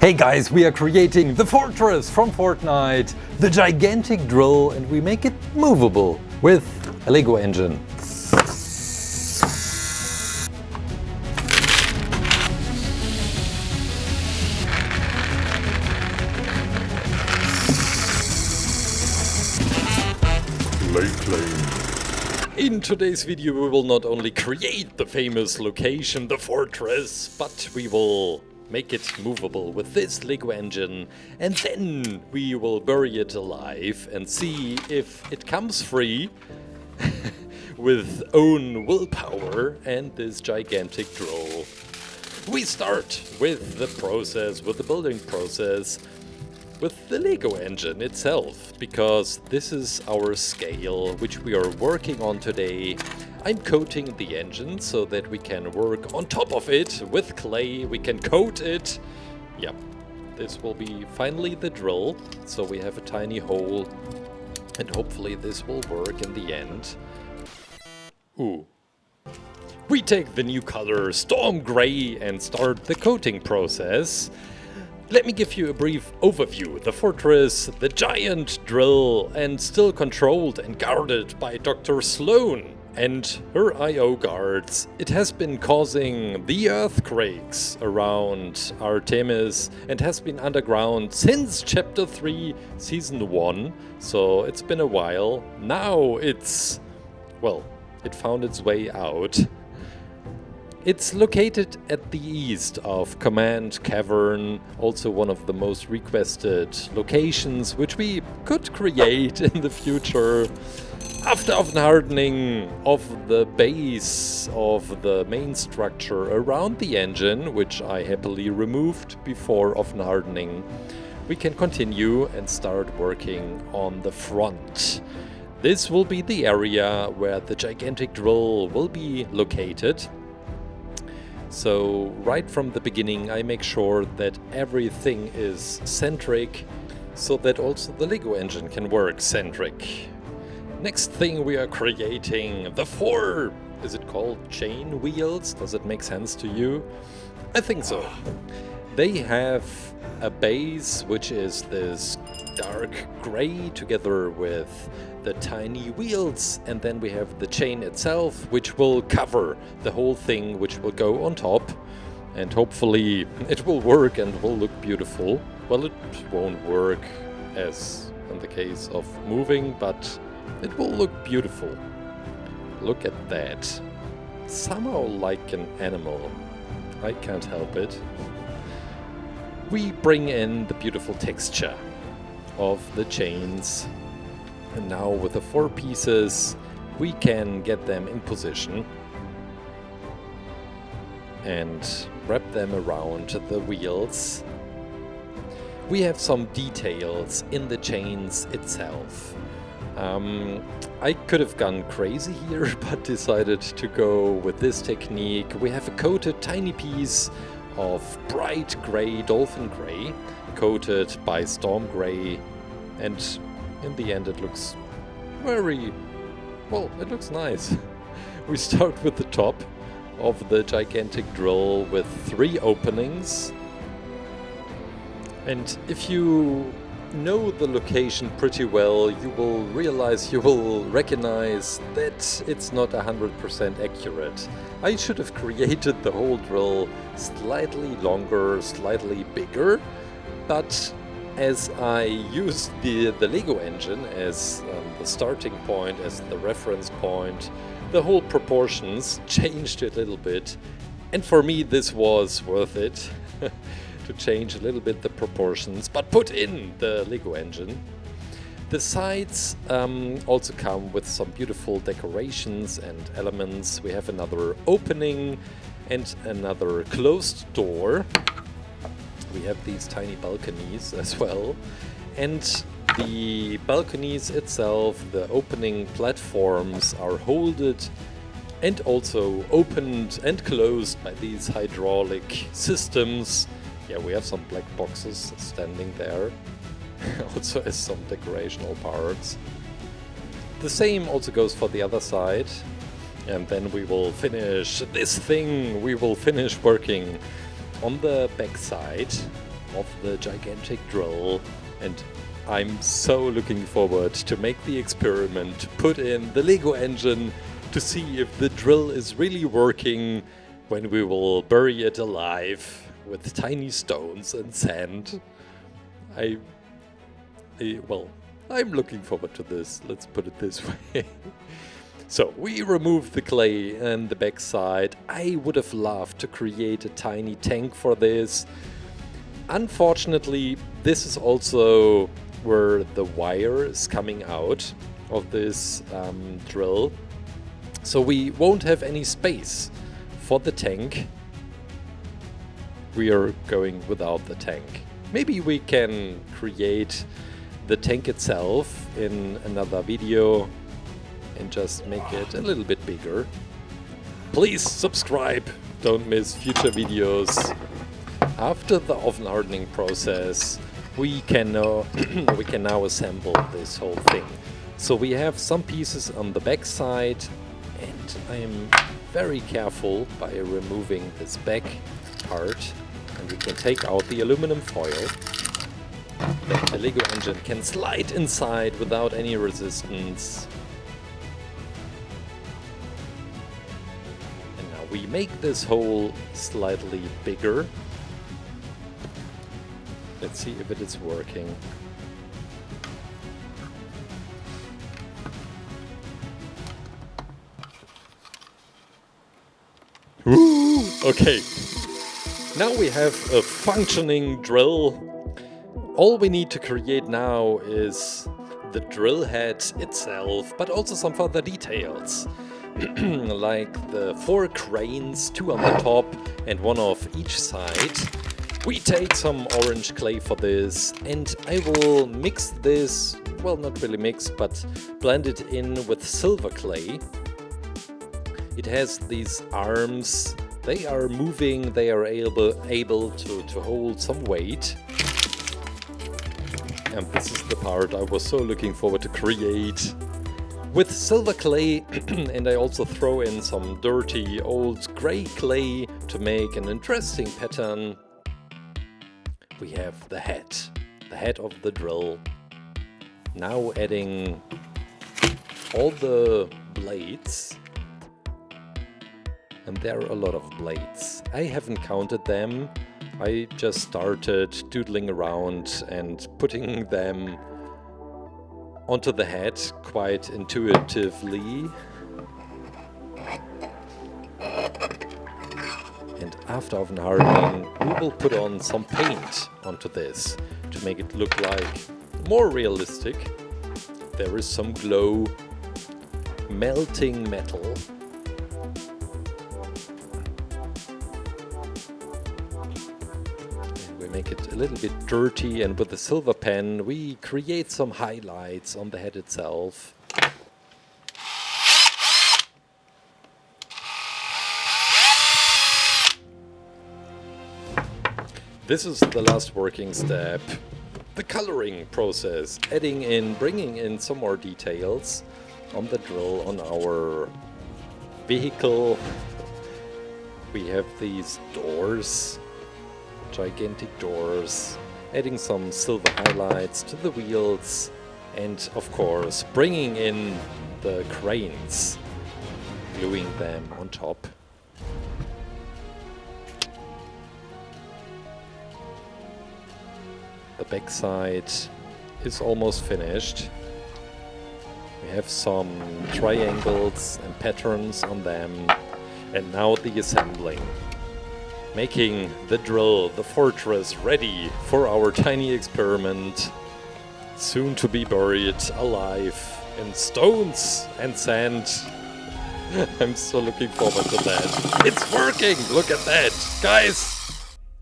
Hey guys, we are creating the fortress from Fortnite, the gigantic drill, and we make it movable with a Lego engine. ClayClaim. In today's video we will not only create the famous location, the fortress, but we will make it movable with this Lego engine, and then we will bury it alive and see if it comes free with own willpower and this gigantic drill. We start with the process, with the building process, with the Lego engine itself, because this is our scale which we are working on today. I'm coating the engine so that we can work on top of it with clay. We can coat it. Yep, this will be finally the drill. So we have a tiny hole, and hopefully this will work in the end. Ooh. We take the new color Storm Gray and start the coating process. Let me give you a brief overview. The fortress, the giant drill, and still controlled and guarded by Dr. Sloan and her IO guards. It has been causing the earthquakes around Artemis and has been underground since Chapter 3, Season 1, so it's been a while. Now it's, well, it found its way out. It's located at the east of Command Cavern, also one of the most requested locations which we could create in the future. After hardening of the base of the main structure around the engine, which I happily removed before hardening, we can continue and start working on the front. This will be the area where the gigantic drill will be located. So right from the beginning I make sure that everything is centric, so that also the Lego engine can work centric. Next thing we are creating the four, is it called chain wheels? Does it make sense to you? I think so. They have a base which is this dark gray together with the tiny wheels, and then we have the chain itself which will cover the whole thing, which will go on top, and hopefully it will work and will look beautiful. Well, it won't work as in the case of moving, but it will look beautiful. Look at that. Somehow like an animal. I can't help it. We bring in the beautiful texture of the chains. And now with the four pieces, we can get them in position and wrap them around the wheels. We have some details in the chains itself. I could have gone crazy here, but decided to go with this technique. We have a coated tiny piece of bright gray, dolphin gray, coated by storm gray, and in the end it looks very, well, it looks nice. We start with the top of the gigantic drill with 3 openings. And if you know the location pretty well, you will realize, you will recognize that it's not 100% accurate. I should have created the whole drill slightly longer, slightly bigger, but as I used the Lego engine as the starting point, as the reference point, the whole proportions changed a little bit. And for me this was worth it, to change a little bit the proportions, but put in the Lego engine. The sides also come with some beautiful decorations and elements. We have another opening and another closed door. We have these tiny balconies as well, and the balconies itself, the opening platforms, are holded and also opened and closed by these hydraulic systems. Yeah, we have some black boxes standing there, also as some decorational parts. The same also goes for the other side, and then we will finish this thing, we will finish working on the back side. of the gigantic drill, and I'm so looking forward to make the experiment, to put in the Lego engine to see if the drill is really working when we will bury it alive with tiny stones and sand. Well, I'm looking forward to this, let's put it this way. So, we removed the clay and the backside. I would have loved to create a tiny tank for this. Unfortunately, this is also where the wire is coming out of this drill. So we won't have any space for the tank. We are going without the tank. Maybe we can create the tank itself in another video and just make it a little bit bigger. Please subscribe, don't miss future videos. After the oven hardening process, we can now assemble this whole thing. So we have some pieces on the back side, and I am very careful by removing this back part, and we can take out the aluminum foil. Then the Lego engine can slide inside without any resistance. And now we make this hole slightly bigger. Let's see if it is working. Ooh, okay. Now we have a functioning drill. All we need to create now is the drill head itself, but also some further details. Like the 4 cranes, 2 on the top and 1 off each side. We take some orange clay for this, and I will mix this, well, not really mix, but blend it in with silver clay. It has these arms, they are moving, they are able to hold some weight. And this is the part I was so looking forward to create. With silver clay, and I also throw in some dirty old grey clay to make an interesting pattern. We have the head of the drill. Now adding all the blades. And there are a lot of blades. I haven't counted them. I just started doodling around and putting them onto the head quite intuitively. And after oven hardening, we will put on some paint onto this to make it look like more realistic. There is some glow, melting metal. And we make it a little bit dirty, and with the silver pen we create some highlights on the head itself. This is the last working step, the coloring process, bringing in some more details on the drill, on our vehicle. We have these doors, gigantic doors, adding some silver highlights to the wheels, and of course bringing in the cranes, gluing them on top. The backside is almost finished. We have some triangles and patterns on them, and now the assembling. Making the drill, the fortress, ready for our tiny experiment, soon to be buried alive in stones and sand. I'm so looking forward to that. It's working! Look at that! Guys!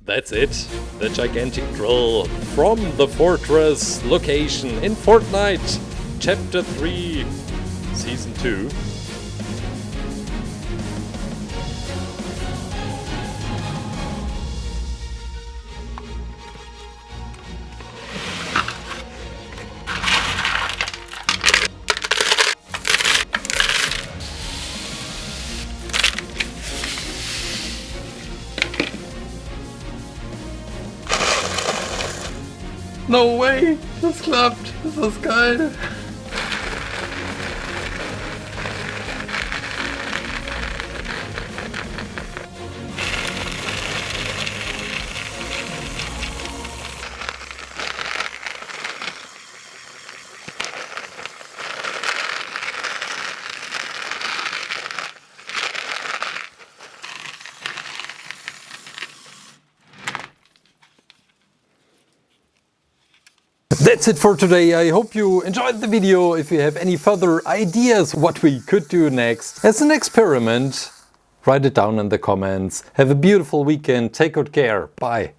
That's it, the gigantic drill from the fortress location in Fortnite Chapter 3 Season 2. No way! Das klappt! Das ist geil! That's it for today. I hope you enjoyed the video. If you have any further ideas what we could do next as an experiment, write it down in the comments. Have a beautiful weekend. Take good care. Bye.